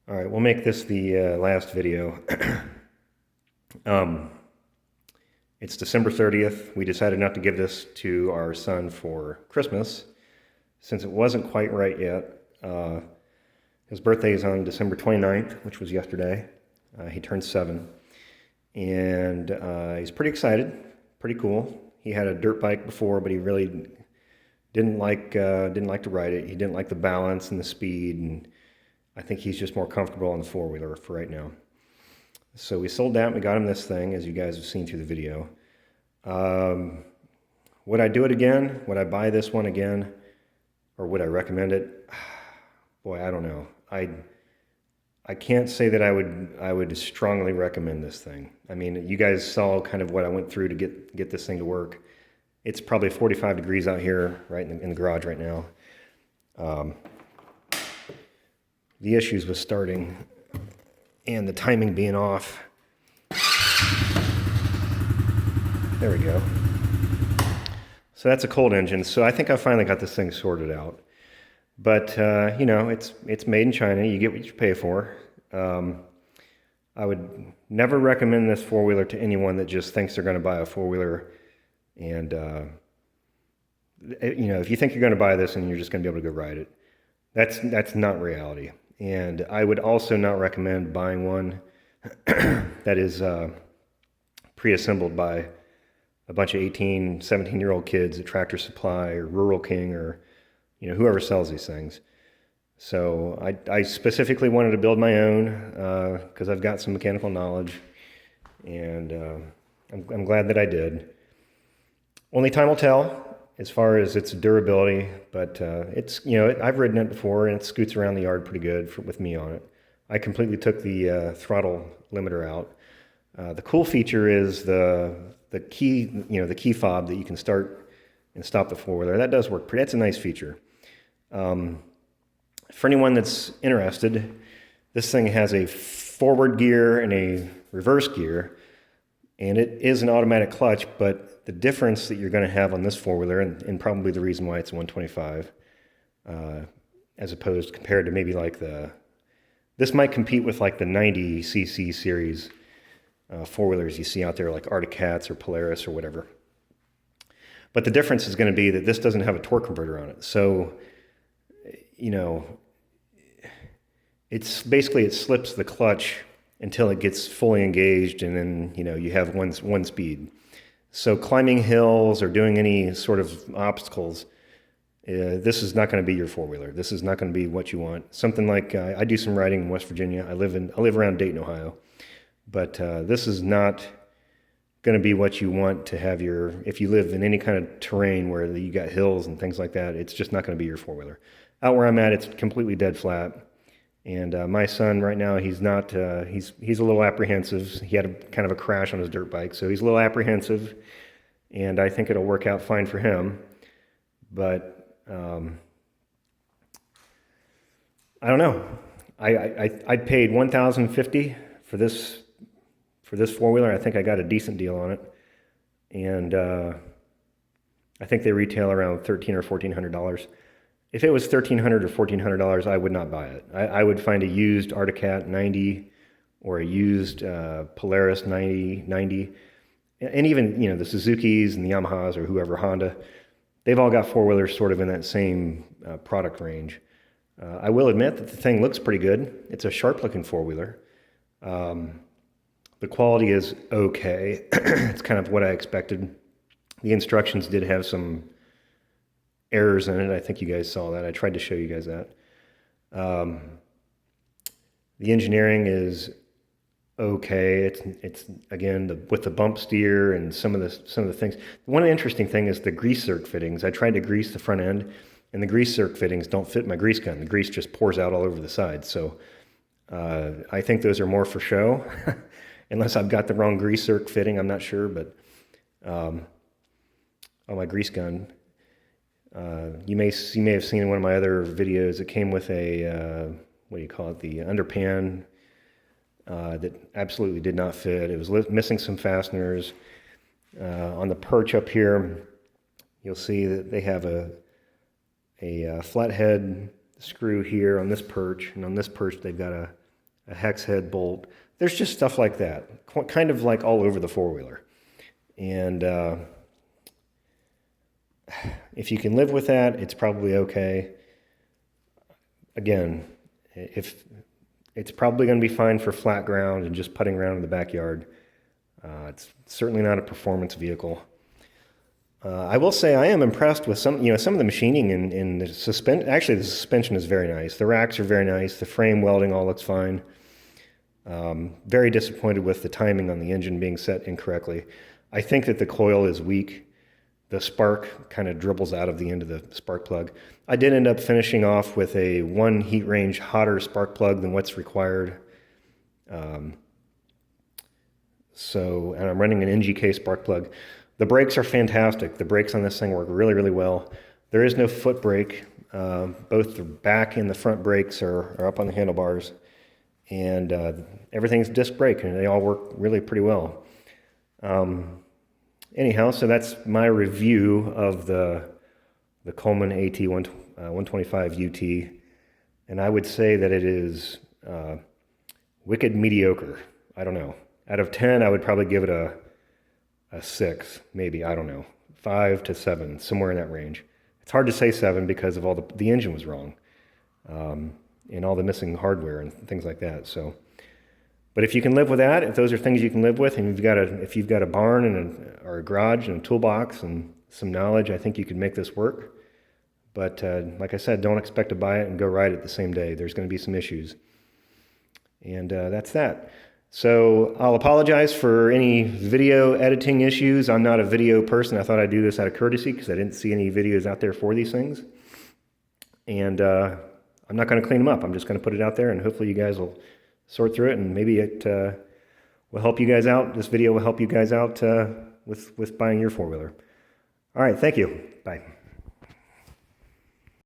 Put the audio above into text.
All right, we'll make this the last video. It's December 30th. We decided not to give this to our son for Christmas since it wasn't quite right yet. His birthday is on December 29th, which was yesterday. He turned 7. And he's pretty excited, pretty cool. He had a dirt bike before, but he really didn't like to ride it. He didn't like the balance and the speed, and I think he's just more comfortable on the four-wheeler for right now. So we sold that and we got him this thing, as you guys have seen through the video. Would I do it again? Would I buy this one again? Or would I recommend it? Boy, I don't know. I can't say that I would strongly recommend this thing. I mean, you guys saw kind of what I went through to get this thing to work. It's probably 45 degrees out here, right in the garage right now. The issues with starting and the timing being off. There we go. So that's a cold engine. So I think I finally got this thing sorted out. But, you know, it's made in China. You get what you pay for. I would never recommend this four-wheeler to anyone that just thinks they're going to buy a four-wheeler. And, you know, if you think you're going to buy this and you're just going to be able to go ride it, that's not reality. And I would also not recommend buying one that is pre-assembled by a bunch of 18, 17-year-old kids at Tractor Supply or Rural King or, you know, whoever sells these things. So I specifically wanted to build my own because I've got some mechanical knowledge, and I'm glad that I did. Only time will tell as far as its durability, but it's, you know, I've ridden it before and it scoots around the yard pretty good with me on it. I completely took the throttle limiter out. The cool feature is the key, you know, the key fob that you can start and stop the four-wheeler. That does work pretty. That's a nice feature. For anyone that's interested, this thing has a forward gear and a reverse gear, and it is an automatic clutch, but the difference that you're going to have on this four-wheeler, and probably the reason why it's a 125, as opposed compared to maybe like this might compete with like the 90cc series four-wheelers you see out there, like Arctic Cats or Polaris or whatever. But the difference is going to be that this doesn't have a torque converter on it. So, you know, it's basically, it slips the clutch until it gets fully engaged, and then, you know, you have one speed. So climbing hills or doing any sort of obstacles, this is not going to be your four-wheeler. This is not going to be what you want. Something like, I do some riding in West Virginia. I live around Dayton, Ohio. But this is not going to be what you want to have if you live in any kind of terrain where you got hills and things like that, it's just not going to be your four-wheeler. Out where I'm at, it's completely dead flat. And my son right now, he's not, he's a little apprehensive. He had kind of a crash on his dirt bike, so he's a little apprehensive. And I think it'll work out fine for him. But I don't know. I paid $1,050 for this four-wheeler. I think I got a decent deal on it. And I think they retail around $1,300 or $1,400. If it was $1,300 or $1,400, I would not buy it. I would find a used Arctic Cat 90 or a used Polaris 90. And even, you know, the Suzukis and the Yamahas or whoever, Honda, they've all got four-wheelers sort of in that same product range. I will admit that the thing looks pretty good. It's a sharp-looking four-wheeler. The quality is okay. It's kind of what I expected. The instructions did have some errors in it. I think you guys saw that. I tried to show you guys that. The engineering is okay. It's again with the bump steer and some of the things. One interesting thing is the grease zerk fittings. I tried to grease the front end, and the grease zerk fittings don't fit my grease gun. The grease just pours out all over the side. So I think those are more for show. Unless I've got the wrong grease zerk fitting, I'm not sure, but on my grease gun, you may have seen in one of my other videos, it came with a, what do you call it, the underpan that absolutely did not fit. It was missing some fasteners. On the perch up here, you'll see that they have a flathead screw here on this perch, and on this perch they've got a hex head bolt. There's just stuff like that, kind of like all over the four-wheeler. And if you can live with that, it's probably okay. Again, if it's probably going to be fine for flat ground and just putting around in the backyard. It's certainly not a performance vehicle. I will say I am impressed with some of the machining in the suspension. Actually, the suspension is very nice. The racks are very nice. The frame welding all looks fine. Very disappointed with the timing on the engine being set incorrectly. I think that the coil is weak. The spark kind of dribbles out of the end of the spark plug. I did end up finishing off with a 1 heat range hotter spark plug than what's required. And I'm running an NGK spark plug. The brakes are fantastic. The brakes on this thing work really, really well. There is no foot brake. Both the back and the front brakes are up on the handlebars. And everything's disc brake, and they all work really pretty well. Anyhow, so that's my review of the Coleman AT125UT. And I would say that it is wicked mediocre. I don't know. Out of 10, I would probably give it a 6, maybe, I don't know, 5 to 7, somewhere in that range. It's hard to say 7 because of all the engine was wrong, and all the missing hardware and things like that. So, but if you can live with that, if those are things you can live with, and if you've got a barn or a garage and a toolbox and some knowledge, I think you could make this work. But like I said, don't expect to buy it and go ride it the same day. There's going to be some issues, and that's that. So I'll apologize for any video editing issues. I'm not a video person. I thought I'd do this out of courtesy because I didn't see any videos out there for these things. And I'm not going to clean them up. I'm just going to put it out there, and hopefully you guys will sort through it, and maybe it will help you guys out. This video will help you guys out with buying your four-wheeler. All right, thank you. Bye.